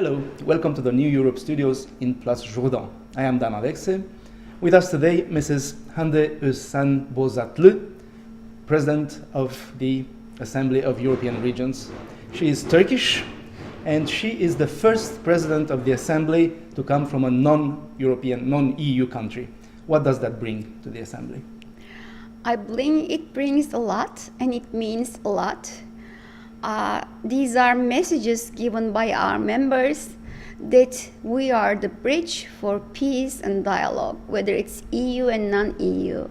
Hello, welcome to the New Europe studios in Place Jourdan. I am Dan Alexe. With us today, Mrs. Hande O Bozatli, President of the Assembly of European Regions. She is Turkish, and she is the first President of the Assembly to come from a non-European, non-EU country. What does that bring to the Assembly? It brings a lot, and it means a lot. These are messages given by our members that we are the bridge for peace and dialogue, whether it's EU and non-EU,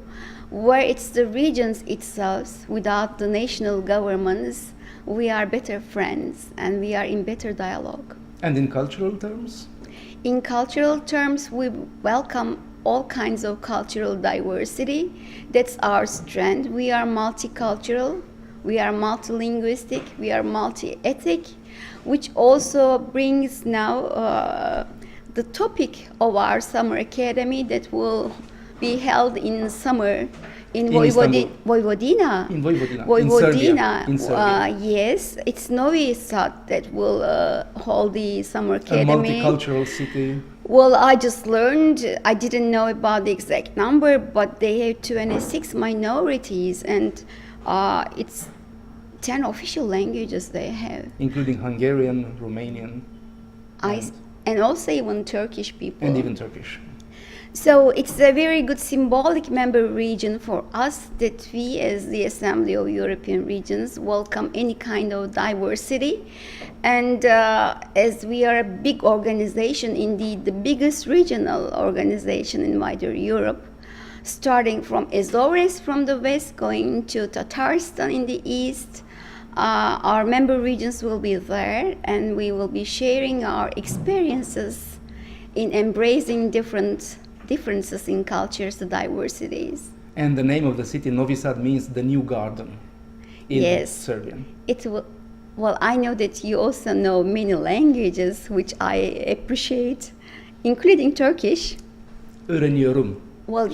where it's the regions itself. Without the national governments, we are better friends and we are in better dialogue. And in cultural terms? In cultural terms, we welcome all kinds of cultural diversity. That's our strength. We are multicultural. We are multilinguistic, we are multi-ethnic, which also brings now the topic of our summer academy that will be held in summer in Vojvodina. In Vojvodina. In Serbia. Yes, it's Novi Sad that will hold the summer academy. A multicultural city. Well, I just learned, I didn't know about the exact number, but they have 26 minorities, and it's 10 official languages they have. Including Hungarian, Romanian. And also even Turkish people. And even Turkish. So it's a very good symbolic member region for us that we as the Assembly of European Regions welcome any kind of diversity. And as we are a big organization, indeed the biggest regional organization in wider Europe, starting from Azores from the west, going to Tatarstan in the east. Our member regions will be there, and we will be sharing our experiences in embracing differences in cultures, the diversities. And the name of the city, Novi Sad, means the new garden in Serbian. Well, I know that you also know many languages, which I appreciate, including Turkish. Öğreniyorum. Well,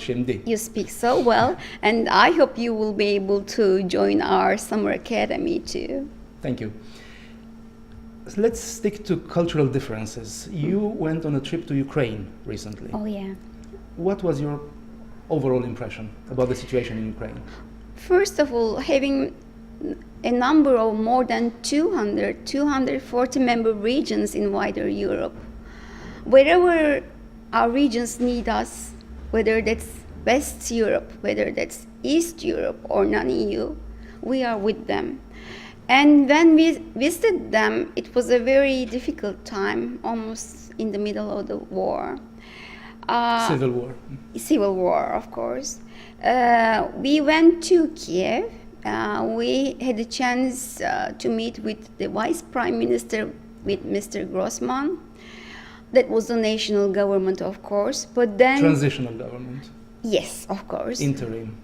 you speak so well, and I hope you will be able to join our summer academy too. Thank you. Let's stick to cultural differences. You went on a trip to Ukraine recently. Oh, yeah. What was your overall impression about the situation in Ukraine? First of all, having a number of more than 240 member regions in wider Europe, wherever our regions need us, whether that's West Europe, whether that's East Europe or non-EU, we are with them. And when we visited them, it was a very difficult time, almost in the middle of the war. Civil war. Civil war, of course. We went to Kiev. We had a chance to meet with the Vice Prime Minister, with Mr. Grossman. That was the national government, of course, but then... Transitional government. Yes, of course. Interim.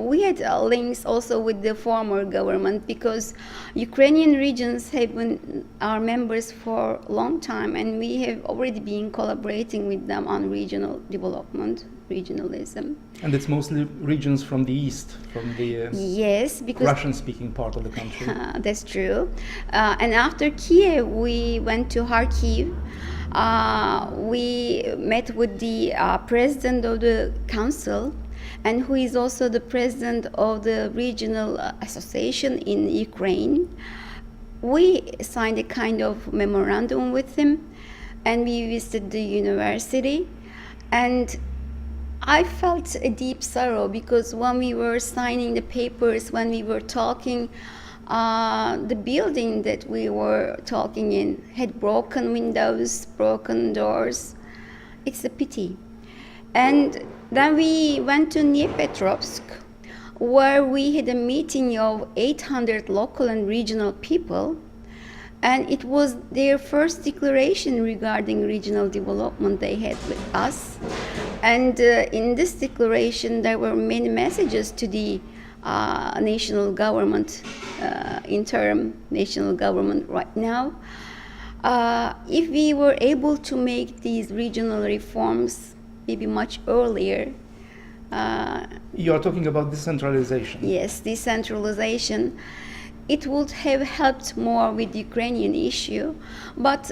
We had links also with the former government, because Ukrainian regions have been our members for a long time, and we have already been collaborating with them on regional development, regionalism. And it's mostly regions from the east, from the Russian-speaking part of the country. That's true. And after Kiev, we went to Kharkiv. We met with the president of the council, and who is also the president of the regional association in Ukraine. We signed a kind of memorandum with him, and we visited the university. And I felt a deep sorrow, because when we were signing the papers, when we were talking, the building that we were talking in had broken windows, broken doors. It's a pity. And then we went to Dnipropetrovsk, where we had a meeting of 800 local and regional people, and it was their first declaration regarding regional development they had with us. And in this declaration, there were many messages to the national government, interim national government right now. If we were able to make these regional reforms maybe much earlier. You are talking about decentralization. Yes, decentralization. it would have helped more with the Ukrainian issue, but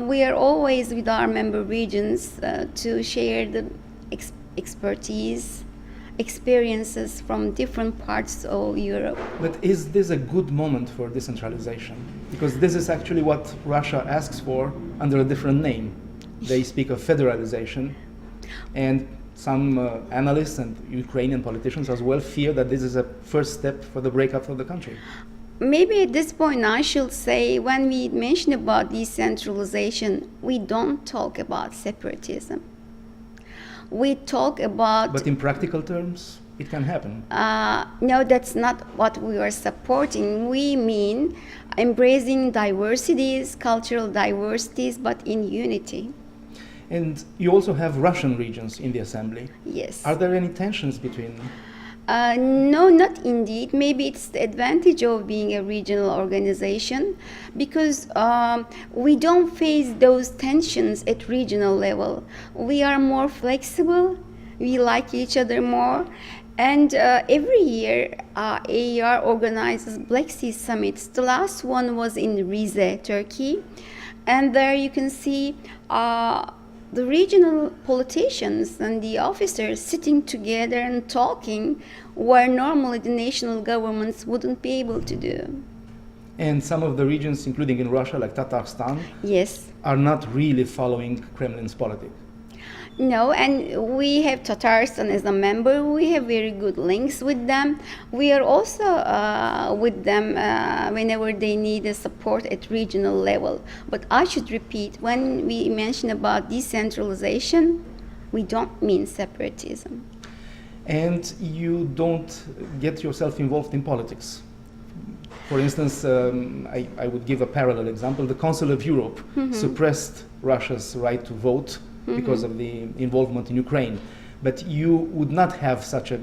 we are always with our member regions to share the expertise, experiences from different parts of Europe. But is this a good moment for decentralization? Because this is actually what Russia asks for under a different name. They speak of federalization, and some analysts and Ukrainian politicians as well fear that this is a first step for the breakup of the country. Maybe at this point I should say, when we mention about decentralization, we don't talk about separatism. We talk about... But in practical terms, it can happen. No, that's not what we are supporting. We mean embracing diversities, cultural diversities, but in unity. And you also have Russian regions in the assembly. Yes. Are there any tensions between them? No, not indeed. Maybe it's the advantage of being a regional organization, because we don't face those tensions at regional level. We are more flexible, we like each other more, and every year AER organizes Black Sea summits. The last one was in Rize, Turkey, and there you can see the regional politicians and the officers sitting together and talking, where normally the national governments wouldn't be able to do. And some of the regions, including in Russia, like Tatarstan, Yes. are not really following Kremlin's politics. No, and we have Tatarstan as a member. We have very good links with them. We are also with them whenever they need a support at regional level. But I should repeat, when we mention about decentralization, we don't mean separatism. And you don't get yourself involved in politics. For instance, I would give a parallel example. The Council of Europe suppressed Russia's right to vote because of the involvement in Ukraine. But you would not have such a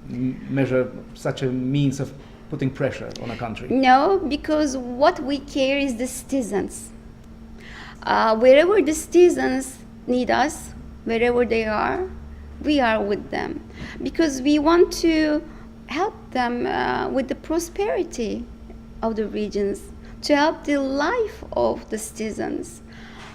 measure, such a means of putting pressure on a country. No, because what we care is the citizens. Wherever the citizens need us, wherever they are, we are with them. Because we want to help them with the prosperity of the regions, to help the life of the citizens.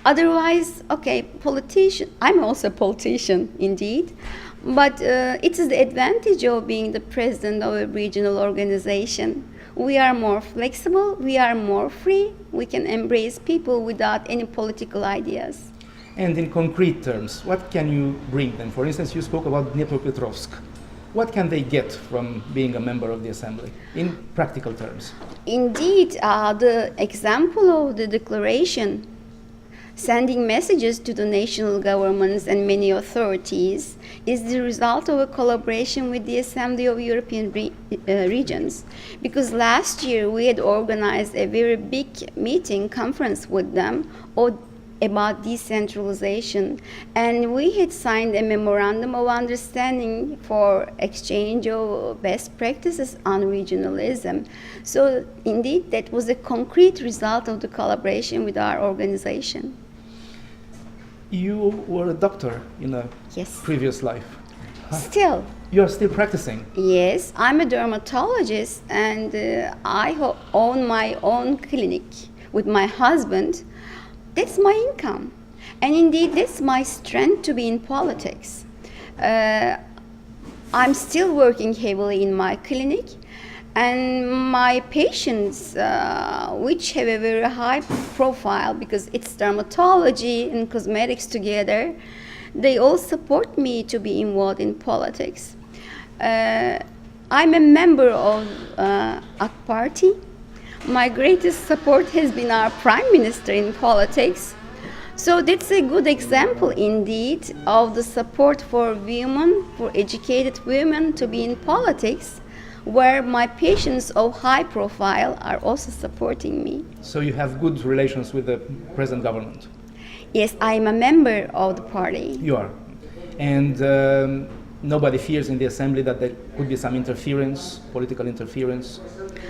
Otherwise, okay, politician, I'm also a politician indeed, but it is the advantage of being the president of a regional organization. We are more flexible, we are more free, we can embrace people without any political ideas. And in concrete terms, what can you bring them? For instance, you spoke about Dnipropetrovsk. What can they get from being a member of the assembly in practical terms? Indeed, the example of the declaration sending messages to the national governments and many authorities is the result of a collaboration with the Assembly of European Regions. Because last year we had organized a very big meeting, conference with them about decentralization, and we had signed a memorandum of understanding for exchange of best practices on regionalism. So indeed that was a concrete result of the collaboration with our organization. You were a doctor in a Yes. previous life. Still. You are still practicing. Yes, I'm a dermatologist, and I own my own clinic with my husband. That's my income. And indeed, that's my strength to be in politics. I'm still working heavily in my clinic, and my patients, which have a very high profile because it's dermatology and cosmetics together, they all support me to be involved in politics. I'm a member of AK Party. My greatest support has been our Prime Minister in politics. So that's a good example indeed of the support for women, for educated women to be in politics, where my patients of high profile are also supporting me. So you have good relations with the present government? Yes, I am a member of the party. You are. And nobody fears in the assembly that there could be some interference, political interference,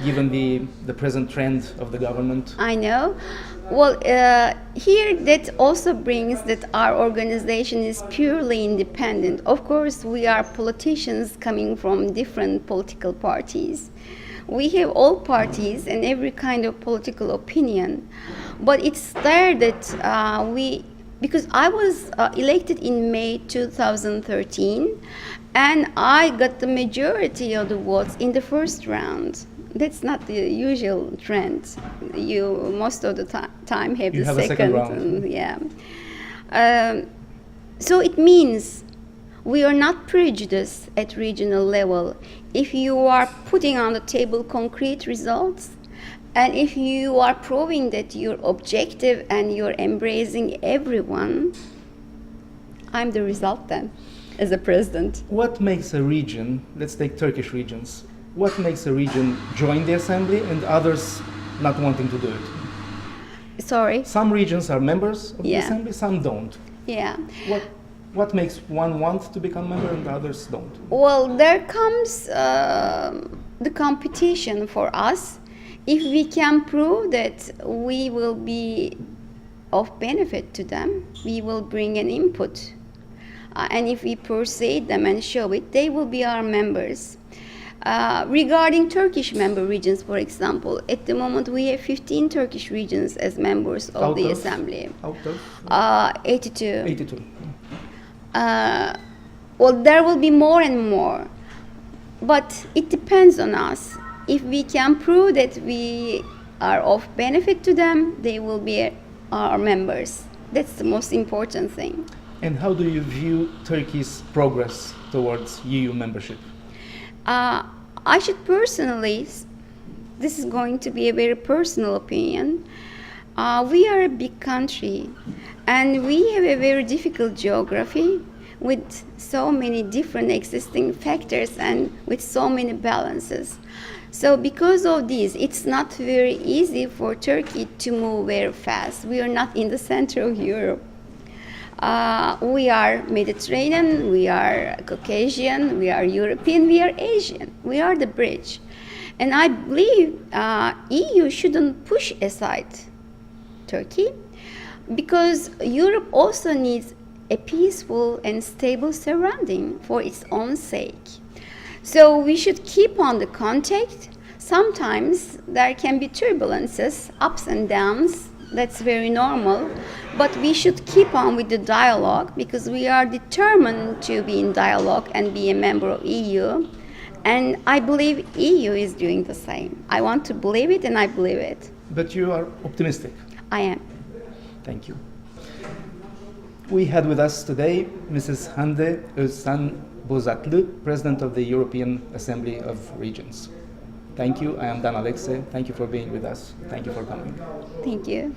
given the present trend of the government? I know. Well, here that also brings that our organization is purely independent. Of course, we are politicians coming from different political parties. We have all parties and every kind of political opinion, but it's there that because I was elected in May 2013, and I got the majority of the votes in the first round. That's not the usual trend. You most of the time have You the have a second round. Yeah. So it means we are not prejudiced at regional level. If you are putting on the table concrete results, and if you are proving that you're objective and you're embracing everyone, I'm the result then, as a president. What makes a region, let's take Turkish regions, what makes a region join the assembly and others not wanting to do it? Sorry? Some regions are members of the Yeah. assembly, some don't. Yeah. What makes one want to become member and others don't? Well, there comes the competition for us. If we can prove that we will be of benefit to them, we will bring an input. And if we persuade them and show it, they will be our members. Regarding Turkish member regions, for example, at the moment we have 15 Turkish regions as members of Out the of? assembly. Out of? 82. 82. Well, there will be more and more, but it depends on us. If we can prove that we are of benefit to them, they will be our members. That's the most important thing. And how do you view Turkey's progress towards EU membership? I should personally, this is going to be a very personal opinion. We are a big country and we have a very difficult geography with so many different existing factors and with so many balances. So because of this, it's not very easy for Turkey to move very fast. We are not in the center of Europe. We are Mediterranean, we are Caucasian, we are European, we are Asian. We are the bridge. And I believe EU shouldn't push aside Turkey because Europe also needs a peaceful and stable surrounding for its own sake. So we should keep on the contact. Sometimes there can be turbulences, ups and downs. That's very normal. But we should keep on with the dialogue because we are determined to be in dialogue and be a member of EU. And I believe EU is doing the same. I want to believe it and I believe it. But you are optimistic. I am. Thank you. We had with us today Mrs. Hande O, Bozatli, President of the European Assembly of Regions. Thank you. I am Dan Alexe. Thank you for being with us. Thank you for coming. Thank you.